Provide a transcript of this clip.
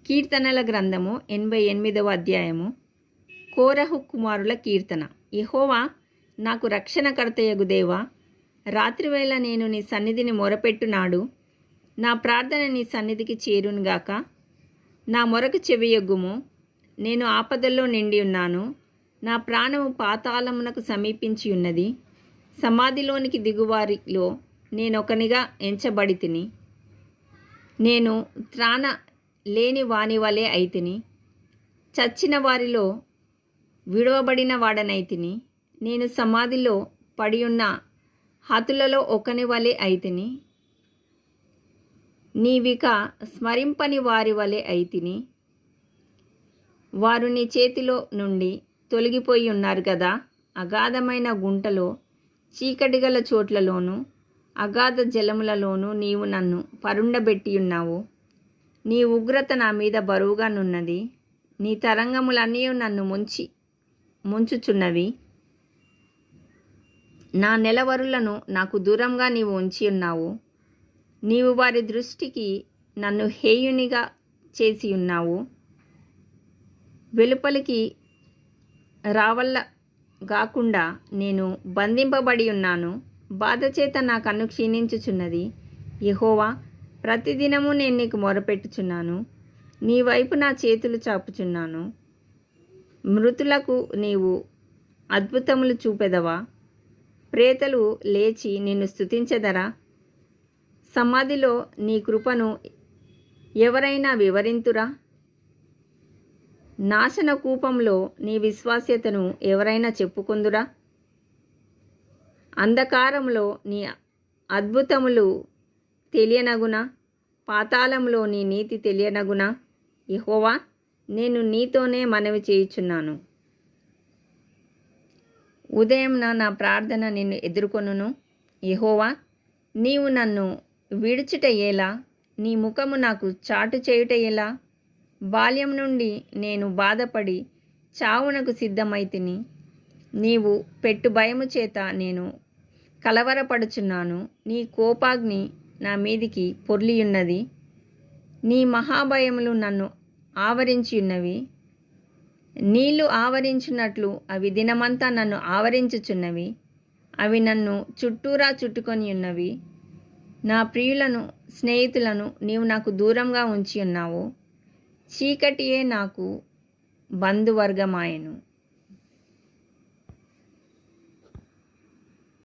కీర్తనల గ్రంథము 88వ అధ్యాయము. కోరహు కుమారుల కీర్తన. యెహోవా నాకు రక్షణకర్తయగు దేవా, రాత్రివేళ నేను నీ సన్నిధిని మొరపెట్టునాడు. నా ప్రార్థన నీ సన్నిధికి చేరునుగాక. నా మొరకు చెవియొగ్గుము. నేను ఆపదల్లో నిండి ఉన్నాను. నా ప్రాణము పాతాళమునకు సమీపించి ఉన్నది. సమాధిలోనికి దిగువారిలో నేనొకనిగా ఎంచబడితిని. నేను త్రాణ లేని వాని వలె అయితిని. చచ్చిన వారిలో విడవబడిన వాడనైతిని. నేను సమాధిలో పడియున్న హతులలో ఒకని వలె అయితిని. నీవిక స్మరింపని వారి వలె అయితిని. వారు నీ చేతిలో నుండి తొలగిపోయి ఉన్నారు కదా. అగాధమైన గుంటలో, చీకటిగల చోట్లలోనూ, అగాధ జలములలోనూ నీవు నన్ను పరుండబెట్టియున్నావు. నీ ఉగ్రత నా మీద బరువుగానున్నది. నీ తరంగములన్నీ నన్ను ముంచుచున్నవి. నా నెలవరులను నాకు దూరంగా నీవు ఉంచి ఉన్నావు. నీవు వారి దృష్టికి నన్ను హేయునిగా చేసి ఉన్నావు. వెలుపలికి రావల్ల గాకుండా నేను బంధింపబడి ఉన్నాను. బాధచేత నా కన్ను క్షీణించుచున్నది. యెహోవా, ప్రతిదినము నేను నీకు మొరపెట్టుచున్నాను. నీ వైపు నా చేతులు చాపుచున్నాను. మృతులకు నీవు అద్భుతములు చూపెదవా? ప్రేతలు లేచి నిన్ను స్తుతించెదరా? సమాధిలో నీ కృపను ఎవరైనా వివరింతురా? నాశన కూపంలో నీ విశ్వాస్యతను ఎవరైనా చెప్పుకొందురా? అంధకారంలో నీ అద్భుతములు తెలియనగునా? పాతాళంలో నీ నీతి తెలియనగునా? యెహోవా, నేను నీతోనే మనవి చేయుచున్నాను. ఉదయంన నా ప్రార్థన నిన్ను ఎదుర్కొనును. యెహోవా, నీవు నన్ను విడుచుట ఎలా? నీ ముఖము నాకు చాటు చేయుట ఎలా? బాల్యం నుండి నేను బాధపడి చావునకు సిద్ధమైతిని. నీవు పెట్టు భయము చేత నేను కలవరపడుచున్నాను. నీ కోపాగ్ని నా మీదికి పొర్లియున్నది. నీ మహాభయములు నన్ను ఆవరించియున్నవి. నీళ్లు ఆవరించున్నట్లు అవి దినమంతా నన్ను ఆవరించుచున్నవి. అవి నన్ను చుట్టూరా చుట్టుకొని ఉన్నవి. నా ప్రియులను, స్నేహితులను నీవు నాకు దూరంగా ఉంచి ఉన్నావు. చీకటియే నాకు బంధువర్గమాయెను.